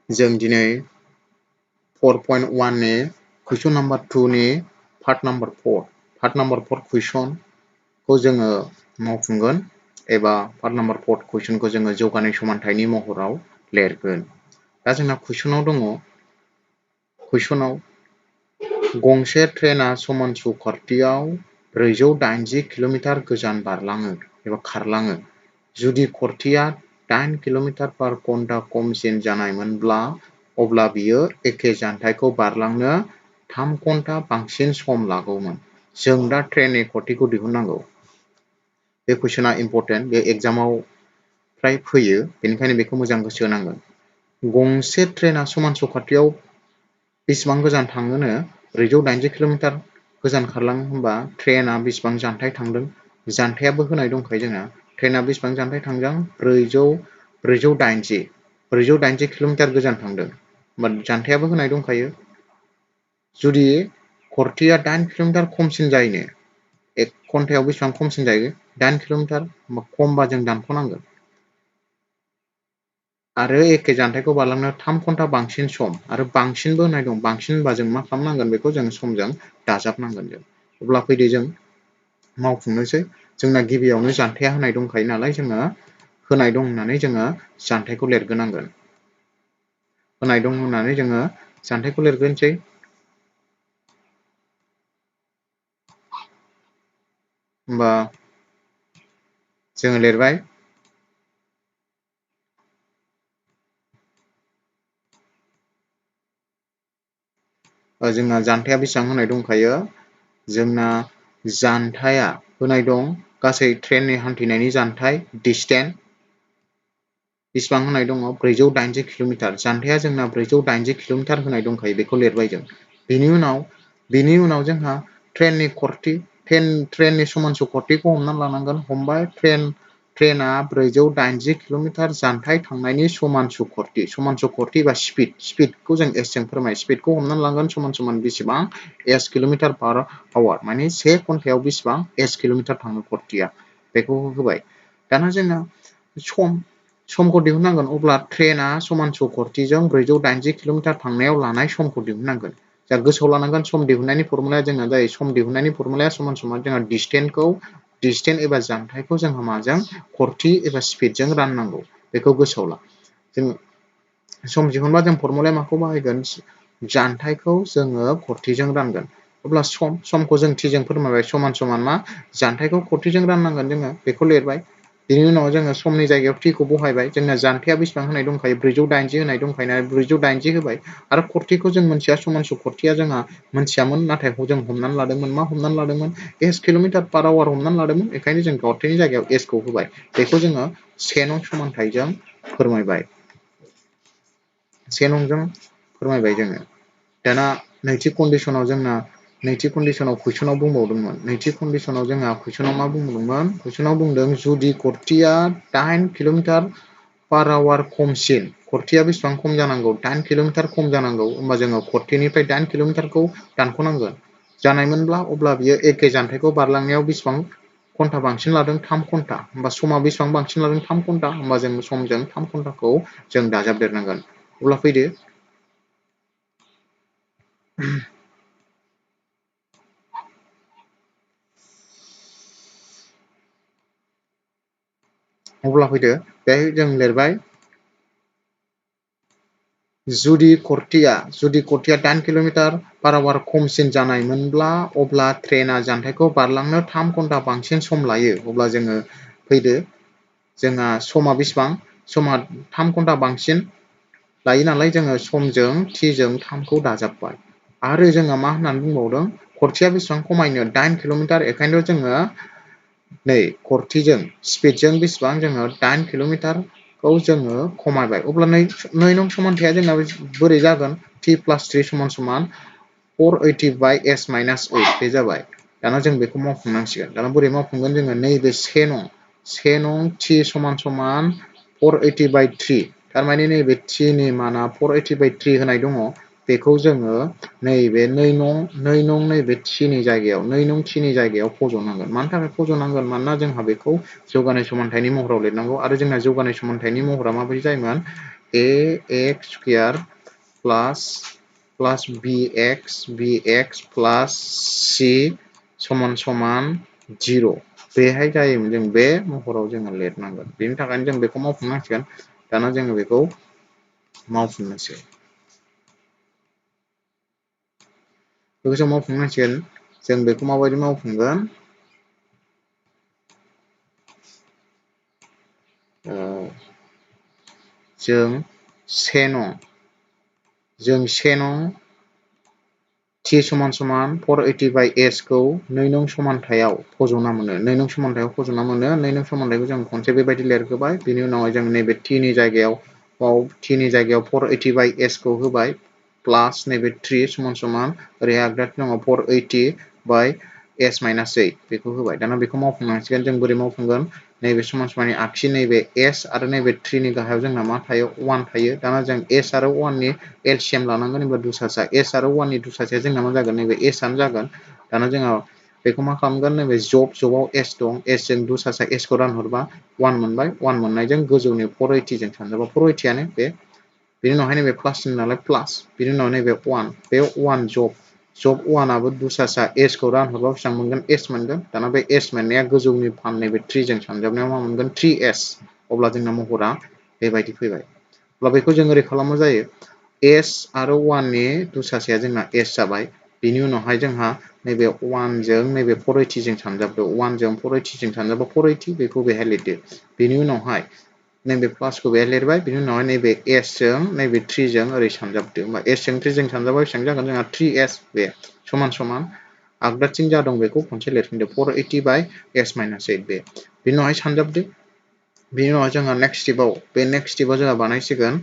जों दिनै 4.1 नि कुइसन नाम्बार 2 नि पार्ट नाम्बार 4 कुइसनखौ जोङो मावफुंगोन एबा पार्ट नाम्बार 4 कुइसनखौ जोङो जौगानाय समानथायनि महराव लिरगोन। दा जोंना कुइसनाव दङ, कुइसनाव गंसे ट्रेना समानसु खारथियाव 480 किल'मिटार गोजान बारलाङो एबा खारलाङो। जुदि खारथिया 8 किल'मिटार पार घन्टा खमसिन जानायमोनब्ला अब्ला बियो एखे जानथायखौ बारलांनो 3 घन्टा बांसिन सम लागौमोन। जों दा ट्रेननि खारथिखौ दिहुननांगौ। बे कुइसना इम्परटेन्ट, बे एग्जामाव फ्राय फैयो, बेनिखायनो बेखौ मोजां गोसो होनांगोन। गंसे ट्रेना समानसु खारथियाव बेसेबां गोजान थाङोनो 480 किल'मिटार गोजान खारलाङो होनबा ट्रेना बेसेबां जानथाय थांदों, जानथायाबो होनाय दंखायो जोंना। ट्रेना बेसेबां जानथाय थांदों 480 किल'मिटार गोजान थांदों होनबा जानथायाबो होनाय दंखायो। जुदि खारथिया 8 किल'मिटार खमसिन जायोनो, 1 घन्टायाव बेसेबां खमसिन जायो 8 किल'मिटार, खमबा जों दानख'नांगोन। आरो एखे जानथायखौ बारलांनो 3 घन्टा बांसिन सम, आरो बांसिनबो होनाय दं। बांसिन होनबा जों मा खालामनांगोन, बेखौ जों समजों दाजाबनांगोन। जों अब्ला फैदो जों मावफुंनोसै। जोंना गिबियावनो जानथाया होनाय दंखायो नालाय, जोङो होनाय दं होननानै जोङो जानथायखौ लिरग्रोनांगोन। होनाय दं होननानै जोङो जानथायखौ लिरग्रोनोसै। होमबा जोङो लिरबाय। जोंना जानथाया बेसेबां होनाय दंखायो, जोंना जानथाया होनाय दं गासै ट्रेननि हान्थिनायनि जानथाय डिस्टेन्स बेसेबां होनाय दङ 480 किल'मिटार। जानथाया जोंना 480 किल'मिटार होनाय दंखायो, बेखौ लिरबाय जों। बेनि उनाव जोंहा ट्रेननि खारथि, ट्रेननि समानसु खारथिखौ हमना लानांगोन। हमबाय ट्रेना 480 किल'मिटार जानथाय थांनायनि समानसु खारथि बा स्पिडखौ जों एस जों फोरमायो। स्पिडखौ हमना लानांगोन समान बेसेबां एस किल'मिटार पार आवार, माने 1 घन्टायाव बेसेबां एस किल'मिटार थाङो खारथिया, बेखौ होबाय। दाना जोंना समखौ दिहुननांगोन। अब्ला ट्रेना समानसु खारथिजों 480 किल'मिटार थांनायाव लानाय समखौ दिहुननांगोन। जा गोसोआव लानांगोन, सम दिहुननायनि फर्मुलाया जोंना जायो, सम दिहुननायनि फर्मुलाया समान जोंहा डिस्टेन्स एबा जानथायखौ जोंहा माजों खारथि एबा स्पिडजों राननांगौ, बेखौ गोसोआव ला। जों सम दिहुनबा जों फर्मुलाया माखौ बाहायगोन, जानथायखौ जोङो खारथिजों रानगोन। अब्ला समखौ जों t जों फोरमायबाय, समान मा जानथायखौ खारथिजों राननांगोन, जोङो बेखौ लिरबाय। बेनि उनाव जोङो समनि जायगायाव t खौ बहायबाय। जोंना जानथाया बेसेबां होनाय दंखायो 480 होनाय दंखायो ना, 480 होबाय। आरो खारथिखौ जों मोनथिया, समानसु खारथिया जोंहा मोनथियामोन, नाथाय जों हमनानै लादोंमोन। मा हमनानै लादोंमोन, एस किल'मिटार पार आवार हमनानै लादोंमोन। बेखायनो जों खारथिनि जायगायाव एस खौ होबाय। बेखौ जोङो 1 नं समानथायजों फोरमायबाय। 1 नंजों फोरमायबाय जोङो। दाना नैथि कन्डिसनाव जोंना कुइसनाव बुंबावदोंमोन। नैथि कन्डिसनाव जोंहा कुइसनाव मा बुंदोंमोन, कुइसनाव बुंदों जुदि खारथिया 8 किल'मिटार पार आवार खमसिन, खारथिया बेसेबां खम जानांगौ 8 किल'मिटार खम जानांगौ, होमबा जोङो खारथिनिफ्राय 8 किल'मिटारखौ दानख'नांगोन। जानायमोनब्ला अब्ला बियो एखे जानथायखौ बारलांनायाव बेसेबां घन्टा बांसिन लादों 3 घन्टा, होमबा समा बेसेबां बांसिन लादों 3 घन्टा, होमबा जों समजों 3 घन्टाखौ जों दाजाबदेरनांगोन। अब्ला फैदो बेहाय जों लिरबाय, जुदि खारथिया 8 किल'मिटार पार आवार खमसिन जानायमोनब्ला अब्ला ट्रेना जानथायखौ बारलांनो 3 घन्टा बांसिन सम लायो। अब्ला जोङो फैदो, जोंहा समा बेसेबां, समा 3 घन्टा बांसिन लायो नालाय, जोङो समजों t जों 3 खौ दाजाबबाय। आरो जोङो मा होननानै बुंबावदों, खारथिया बेसेबां खमायनो 8 किल'मिटार, बेखायनोथ' जोङो नै खारथिजों स्पिडजों बेसेबां जोङो 8 किल'मिटारखौ जोङो खमायबाय। अब्ला नै नं समानथाया जोंना बोरै जागोन, t + 3 = 480/s - 8 बे जाबाय। दाना जों बेखौ मावफुंनांसिगोन। दाना बोरै मावफुंगोन, जोङो नैबे 1 नं t = 480/3, थारमाने नैबे t नि माना 480/3 होनाय दङ, बेखौ जोङो नैबे 2 नं नैबे t नि जायगायाव फज'नांगोन। मानि थाखाय फज'नांगोन, मानोना जोंहा बेखौ जौगानाय समानथायनि महराव लिरनांगौ। आरो जोंना जौगानाय समानथायनि महरा माबायदि जायोमोन, ax² प्लास bx प्लास c समान 0 बेहाय जायोमोन जों बे महराव जोङो लिरनांगोन बेनि थाखायनो जों बेखौ मावफुंनांसिगोन दाना जोङो बेखौ मावफुंनोसै बेखौ जों मावफुंनांसिगोन जों बेखौ माबायदि मावफुंगोन जों से नं t समान 480/s खौ 2 नं समान्थायाव फज'ना मोनो 2 नं समान्थायाव फज'ना मोनो 2 नं समान्थायखौ जों खनसे बेबायदि लिरग्रोबाय बिनि उनावहाय जों नैबे t नि जायगायाव 480/s खौ होबाय प्लास नैबे 3 समान ओरै आगदाथिं दङ 480/s - 8 बेखौ होबाय दाना बेखौ मावफुंनांसिगोन जों बोरै मावफुंगोन नैबे समाननि आगसि नैबे s आरो नैबे 3 नि गाहायाव जोंना मा थायो 1 थायो दाना जों s आरो 1 नि एलसिएम लानांगोन एबा दुसासा s आरो 1 नि दुसासाया जोंना मा जागोन नैबे s आनो जागोन दाना जोंहा बेखौ मा खालामगोन नैबे जबआव s दं s जों दुसासा s खौ रानहरबा 1 मोनबाय 1 मोननायजों गोजौनि 480 जों सानजाबा 480 आनो बेनि उनावहाय नैबे प्लास नालाय प्लास बिनि उनाव नैबे 1 बे 1 जब 1 आबो दुसासा s खौ रानहरबा बेसेबां मोनगोन s मोनगोन दाना बे s मोननाया गोजौनि फान नैबे 3 जों सानजाबनायाव मा मोनगोन 3s अब्ला जोंना महरा बेबायदि फैबाय अब्ला बेखौ जों ओरै खालामो जायो s आरो 1 नि दुसासाया जोंना s जाबाय बिनि उनावहाय जोंहा नैबे 1 जों नैबे 480 जों सानजाबदो 1 जों 480 जों सानजाबा 480 बेखौ बेहाय लिरदो बिनि उनावहाय नैबे प्लासखौ बेहाय लिरबाय बिनि उनावहाय नैबे s जों नैबे 3 जों ओरै सानजाबदो होमबा s जों 3 जों सानजाबा बेसेबां जागोन जोंहा 3s बे समान आगदाथिं जा दं बेखौ खनसे लिरफिनदो 480/s - 8 बे बिनि उनावहाय सानजाबदो बिनि उनाव जोंहा नेक्स्ट स्टेपाव जोंहा बानायसिगोन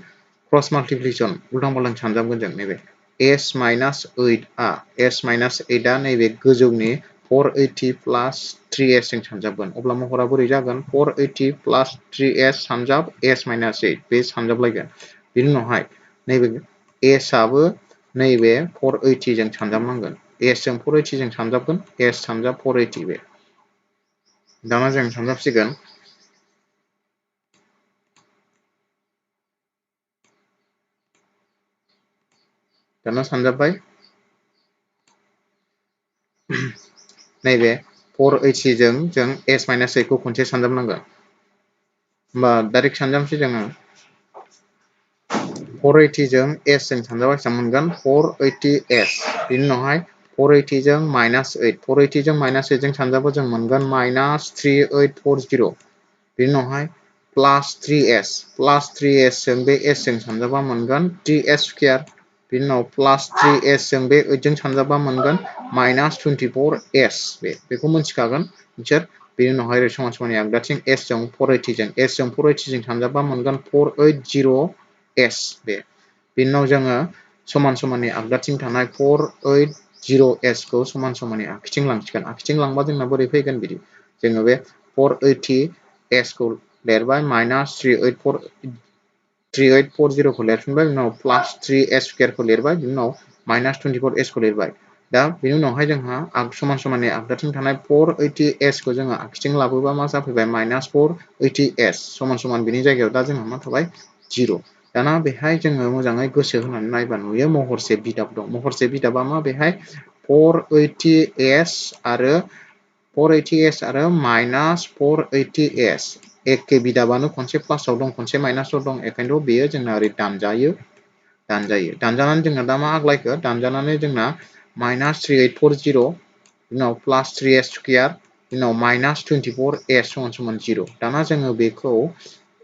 क्रस माल्टिप्लिकेसन उल्टां फाल्टां सानजाबगोन जों नैबे s - 8 आ नैबे गोजौनि 480 प्लास 3s जों सानजाबगोन अब्ला महरा बोरै जागोन 480 प्लास 3s सानजाब s - 8 बे सानजाबलायगोन बिनि उनावहाय नैबे s आबो नैबे 480 जों सानजाबनांगोन s जों 480 जों सानजाबगोन s सानजाब 480 बे दाना जों सानजाबसिगोन दाना सानजाबबाय नैबे 480 जों जों s - 8 खौ खनसे सानजाबनांगोन होमबा डाइरेक्ट सानजाबसै जोङो 480 जों s जों सानजाबा बेसेबां मोनगोन 480s बिनि उनावहाय 480 जों -8 480 जों -8 जों सानजाबा जों मोनगोन -3840 बिनि उनावहाय प्लास 3s जों बे s जों सानजाबा मोनगोन 3s² बिनि उनाव प्लास 3s जों बे 8 जों सानजाबा मोनगोन -24s बेखौ मोनथिखागोन नोंसोर बेनि उनावहाय ओरै समान आगदाथिं s जों 480 जों सानजाबा मोनगोन 480s बेनि उनाव जोङो समाननि आगदाथिं थानाय 480s खौ समाननि आगसिथिं लांसिगोन आगसिथिं लांबा जोंना बोरै फैगोन बिदि जोङो बे 480s खौ लिरबाय -3840 खौ लिरफिनबाय बिनि उनाव प्लास 3s² खौ लिरबाय बिनि उनाव -24s खौ लिरबाय दा बेनि उनावहाय जोंहा समाननि आगदाथिं थानाय 480s खौ जोङो आगसिथिं लाबोबा मा जाफैबाय -480s समान बिनि जायगायाव दा जोंहा मा थाबाय 0 दाना बेहाय जोङो मोजाङै गोसो होनानै नायबा नुयो महरसे बिदाब दं महरसे बिदाबा मा बेहाय 480s आरो -480s एखे बिदाबानो खनसे प्लासाव दं खनसे माइनासाव दं बेखायनोथ' बेयो जोंना ओरै दानजायो दानजानानै जोंना दा मा आग्लायखो दानजानानै जोंना -3840 उनाव प्लास 3s² उनाव -24s = 0 दाना जोङो बेखौ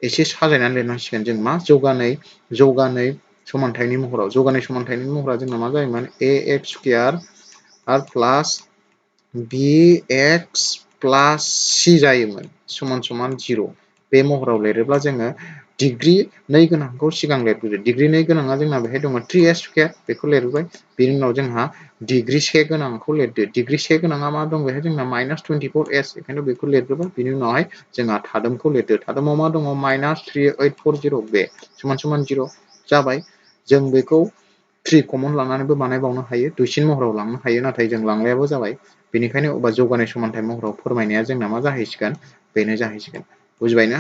एसे साजायनानै लिरनांसिगोन जों मा जौगानाय समानथायनि महराव जोंना मा जायोमोन ax² आरो प्लास bx प्लास c जायोमोन = 0 बे महराव लिरोब्ला जोङो डिग्री 2 गोनांखौ सिगां लिरबोदो डिग्री 2 गोनाङा जोंना बेहाय दङ 3s² बेखौ लिरबाय बिनि उनाव जोंहा डिग्री 1 गोनांखौ लिरदो डिग्री 1 गोनाङा मा दं बेहाय जोंना -24s बेखायनो बेखौ लिरग्रोबाय बिनि उनावहाय जोंहा थादोमखौ लिरदो थादोमाव मा दङ -3840 बे = 0 जाबाय जों बेखौ 3 कमन लानानैबो बानायबावनो हायो दुइसिन महराव लांनो हायो नाथाय जों लांलायाबो जाबाय बेनिखायनो जौगानाय समानथाय महराव फोरमायनाया जोंना मा जाहैसिगोन बेनो जाहैसिगोन बुजिबायना